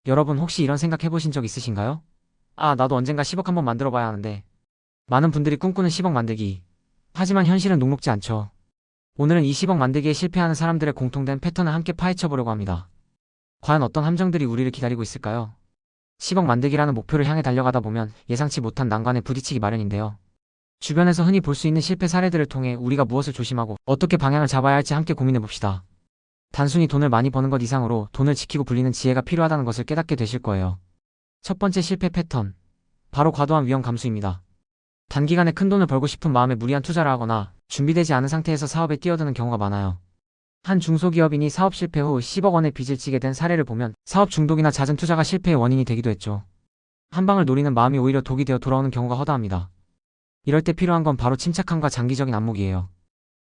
여러분 혹시 이런 생각 해보신 적 있으신가요? 아, 나도 언젠가 10억 한번 만들어봐야 하는데. 많은 분들이 꿈꾸는 10억 만들기. 하지만 현실은 녹록지 않죠. 오늘은 이 10억 만들기에 실패하는 사람들의 공통된 패턴을 함께 파헤쳐보려고 합니다. 과연 어떤 함정들이 우리를 기다리고 있을까요? 10억 만들기라는 목표를 향해 달려가다 보면 예상치 못한 난관에 부딪히기 마련인데요. 주변에서 흔히 볼 수 있는 실패 사례들을 통해 우리가 무엇을 조심하고 어떻게 방향을 잡아야 할지 함께 고민해봅시다. 단순히 돈을 많이 버는 것 이상으로 돈을 지키고 불리는 지혜가 필요하다는 것을 깨닫게 되실 거예요. 첫 번째 실패 패턴. 바로 과도한 위험 감수입니다. 단기간에 큰 돈을 벌고 싶은 마음에 무리한 투자를 하거나 준비되지 않은 상태에서 사업에 뛰어드는 경우가 많아요. 한 중소기업인이 사업 실패 후 10억 원의 빚을 지게 된 사례를 보면 사업 중독이나 잦은 투자가 실패의 원인이 되기도 했죠. 한 방을 노리는 마음이 오히려 독이 되어 돌아오는 경우가 허다합니다. 이럴 때 필요한 건 바로 침착함과 장기적인 안목이에요.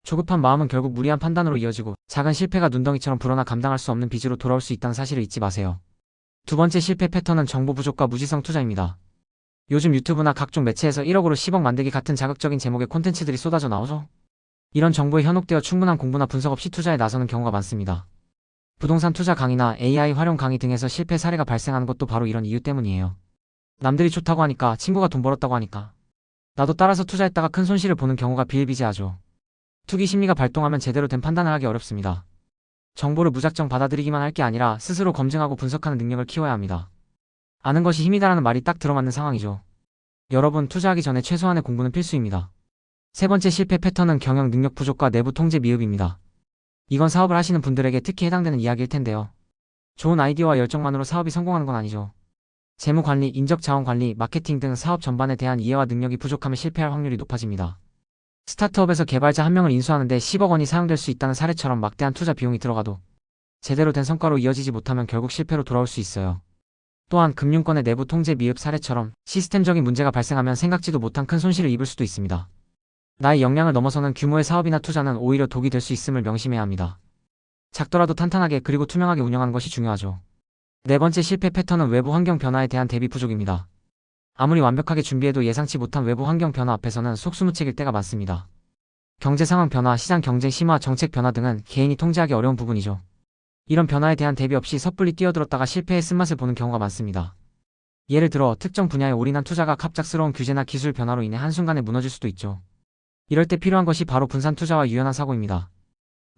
조급한 마음은 결국 무리한 판단으로 이어지고 작은 실패가 눈덩이처럼 불어나 감당할 수 없는 빚으로 돌아올 수 있다는 사실을 잊지 마세요. 두 번째 실패 패턴은 정보 부족과 무지성 투자입니다. 요즘 유튜브나 각종 매체에서 1억으로 10억 만들기 같은 자극적인 제목의 콘텐츠들이 쏟아져 나오죠. 이런 정보에 현혹되어 충분한 공부나 분석 없이 투자에 나서는 경우가 많습니다. 부동산 투자 강의나 AI 활용 강의 등에서 실패 사례가 발생하는 것도 바로 이런 이유 때문이에요. 남들이 좋다고 하니까, 친구가 돈 벌었다고 하니까 나도 따라서 투자했다가 큰 손실을 보는 경우가 비일비재하죠. 투기 심리가 발동하면 제대로 된 판단을 하기 어렵습니다. 정보를 무작정 받아들이기만 할 게 아니라 스스로 검증하고 분석하는 능력을 키워야 합니다. 아는 것이 힘이다라는 말이 딱 들어맞는 상황이죠. 여러분, 투자하기 전에 최소한의 공부는 필수입니다. 세 번째 실패 패턴은 경영 능력 부족과 내부 통제 미흡입니다. 이건 사업을 하시는 분들에게 특히 해당되는 이야기일 텐데요. 좋은 아이디어와 열정만으로 사업이 성공하는 건 아니죠. 재무 관리, 인적 자원 관리, 마케팅 등 사업 전반에 대한 이해와 능력이 부족하면 실패할 확률이 높아집니다. 스타트업에서 개발자 한 명을 인수하는데 10억 원이 사용될 수 있다는 사례처럼 막대한 투자 비용이 들어가도 제대로 된 성과로 이어지지 못하면 결국 실패로 돌아올 수 있어요. 또한 금융권의 내부 통제 미흡 사례처럼 시스템적인 문제가 발생하면 생각지도 못한 큰 손실을 입을 수도 있습니다. 나의 역량을 넘어서는 규모의 사업이나 투자는 오히려 독이 될 수 있음을 명심해야 합니다. 작더라도 탄탄하게 그리고 투명하게 운영하는 것이 중요하죠. 네 번째 실패 패턴은 외부 환경 변화에 대한 대비 부족입니다. 아무리 완벽하게 준비해도 예상치 못한 외부 환경 변화 앞에서는 속수무책일 때가 많습니다. 경제 상황 변화, 시장 경쟁 심화, 정책 변화 등은 개인이 통제하기 어려운 부분이죠. 이런 변화에 대한 대비 없이 섣불리 뛰어들었다가 실패의 쓴맛을 보는 경우가 많습니다. 예를 들어 특정 분야에 올인한 투자가 갑작스러운 규제나 기술 변화로 인해 한순간에 무너질 수도 있죠. 이럴 때 필요한 것이 바로 분산 투자와 유연한 사고입니다.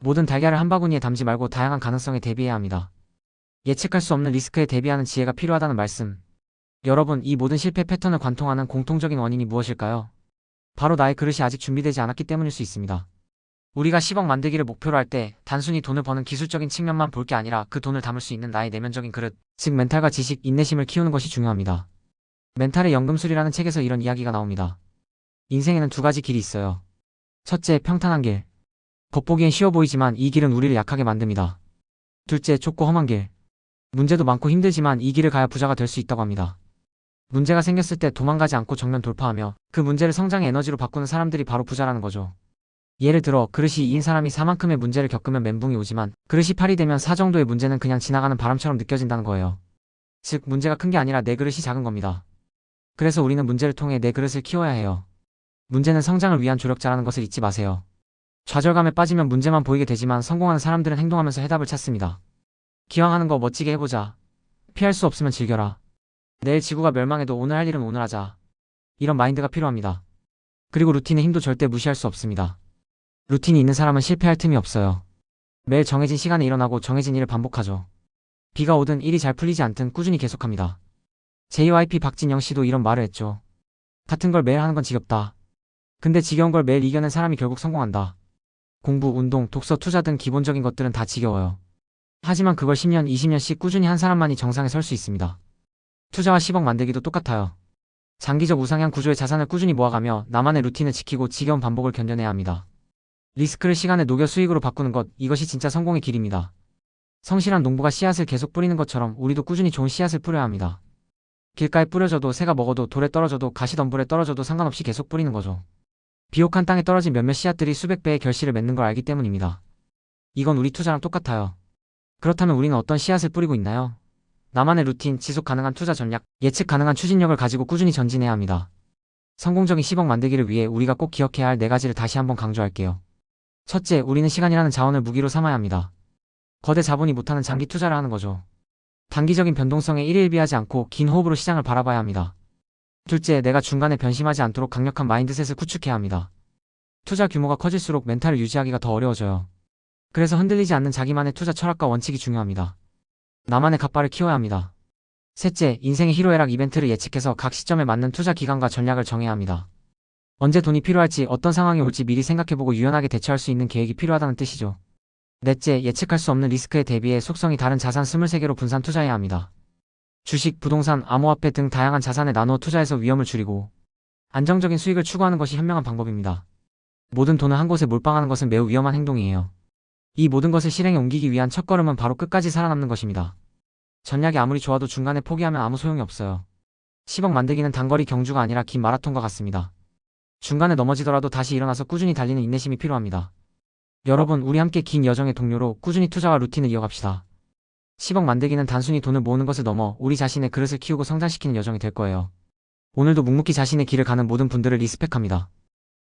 모든 달걀을 한 바구니에 담지 말고 다양한 가능성에 대비해야 합니다. 예측할 수 없는 리스크에 대비하는 지혜가 필요하다는 말씀. 여러분, 이 모든 실패 패턴을 관통하는 공통적인 원인이 무엇일까요? 바로 나의 그릇이 아직 준비되지 않았기 때문일 수 있습니다. 우리가 10억 만들기를 목표로 할 때 단순히 돈을 버는 기술적인 측면만 볼 게 아니라 그 돈을 담을 수 있는 나의 내면적인 그릇, 즉 멘탈과 지식, 인내심을 키우는 것이 중요합니다. 멘탈의 연금술이라는 책에서 이런 이야기가 나옵니다. 인생에는 두 가지 길이 있어요. 첫째, 평탄한 길. 겉보기엔 쉬워 보이지만 이 길은 우리를 약하게 만듭니다. 둘째, 좁고 험한 길. 문제도 많고 힘들지만 이 길을 가야 부자가 될 수 있다고 합니다. 문제가 생겼을 때 도망가지 않고 정면 돌파하며 그 문제를 성장의 에너지로 바꾸는 사람들이 바로 부자라는 거죠. 예를 들어 그릇이 2인 사람이 4만큼의 문제를 겪으면 멘붕이 오지만 그릇이 8이 되면 4 정도의 문제는 그냥 지나가는 바람처럼 느껴진다는 거예요. 즉 문제가 큰 게 아니라 내 그릇이 작은 겁니다. 그래서 우리는 문제를 통해 내 그릇을 키워야 해요. 문제는 성장을 위한 조력자라는 것을 잊지 마세요. 좌절감에 빠지면 문제만 보이게 되지만 성공하는 사람들은 행동하면서 해답을 찾습니다. 기왕 하는 거 멋지게 해보자. 피할 수 없으면 즐겨라. 내일 지구가 멸망해도 오늘 할 일은 오늘 하자. 이런 마인드가 필요합니다. 그리고 루틴의 힘도 절대 무시할 수 없습니다. 루틴이 있는 사람은 실패할 틈이 없어요. 매일 정해진 시간에 일어나고 정해진 일을 반복하죠. 비가 오든 일이 잘 풀리지 않든 꾸준히 계속합니다. JYP 박진영 씨도 이런 말을 했죠. 같은 걸 매일 하는 건 지겹다. 근데 지겨운 걸 매일 이겨낸 사람이 결국 성공한다. 공부, 운동, 독서, 투자 등 기본적인 것들은 다 지겨워요. 하지만 그걸 10년, 20년씩 꾸준히 한 사람만이 정상에 설 수 있습니다. 투자와 10억 만들기도 똑같아요. 장기적 우상향 구조의 자산을 꾸준히 모아가며 나만의 루틴을 지키고 지겨운 반복을 견뎌내야 합니다. 리스크를 시간에 녹여 수익으로 바꾸는 것, 이것이 진짜 성공의 길입니다. 성실한 농부가 씨앗을 계속 뿌리는 것처럼 우리도 꾸준히 좋은 씨앗을 뿌려야 합니다. 길가에 뿌려져도 새가 먹어도 돌에 떨어져도 가시덤불에 떨어져도 상관없이 계속 뿌리는 거죠. 비옥한 땅에 떨어진 몇몇 씨앗들이 수백 배의 결실을 맺는 걸 알기 때문입니다. 이건 우리 투자랑 똑같아요. 그렇다면 우리는 어떤 씨앗을 뿌리고 있나요? 나만의 루틴, 지속 가능한 투자 전략, 예측 가능한 추진력을 가지고 꾸준히 전진해야 합니다. 성공적인 10억 만들기를 위해 우리가 꼭 기억해야 할 4가지를 다시 한번 강조할게요. 첫째, 우리는 시간이라는 자원을 무기로 삼아야 합니다. 거대 자본이 못하는 장기 투자를 하는 거죠. 단기적인 변동성에 일일비하지 않고 긴 호흡으로 시장을 바라봐야 합니다. 둘째, 내가 중간에 변심하지 않도록 강력한 마인드셋을 구축해야 합니다. 투자 규모가 커질수록 멘탈을 유지하기가 더 어려워져요. 그래서 흔들리지 않는 자기만의 투자 철학과 원칙이 중요합니다. 나만의 갑바를 키워야 합니다. 셋째, 인생의 희로애락 이벤트를 예측해서 각 시점에 맞는 투자 기간과 전략을 정해야 합니다. 언제 돈이 필요할지, 어떤 상황이 올지 미리 생각해보고 유연하게 대처할 수 있는 계획이 필요하다는 뜻이죠. 넷째, 예측할 수 없는 리스크에 대비해 속성이 다른 자산 23개로 분산 투자해야 합니다. 주식, 부동산, 암호화폐 등 다양한 자산에 나누어 투자해서 위험을 줄이고 안정적인 수익을 추구하는 것이 현명한 방법입니다. 모든 돈을 한 곳에 몰빵하는 것은 매우 위험한 행동이에요. 이 모든 것을 실행에 옮기기 위한 첫걸음은 바로 끝까지 살아남는 것입니다. 전략이 아무리 좋아도 중간에 포기하면 아무 소용이 없어요. 10억 만들기는 단거리 경주가 아니라 긴 마라톤과 같습니다. 중간에 넘어지더라도 다시 일어나서 꾸준히 달리는 인내심이 필요합니다. 여러분, 우리 함께 긴 여정의 동료로 꾸준히 투자와 루틴을 이어갑시다. 10억 만들기는 단순히 돈을 모으는 것을 넘어 우리 자신의 그릇을 키우고 성장시키는 여정이 될 거예요. 오늘도 묵묵히 자신의 길을 가는 모든 분들을 리스펙합니다.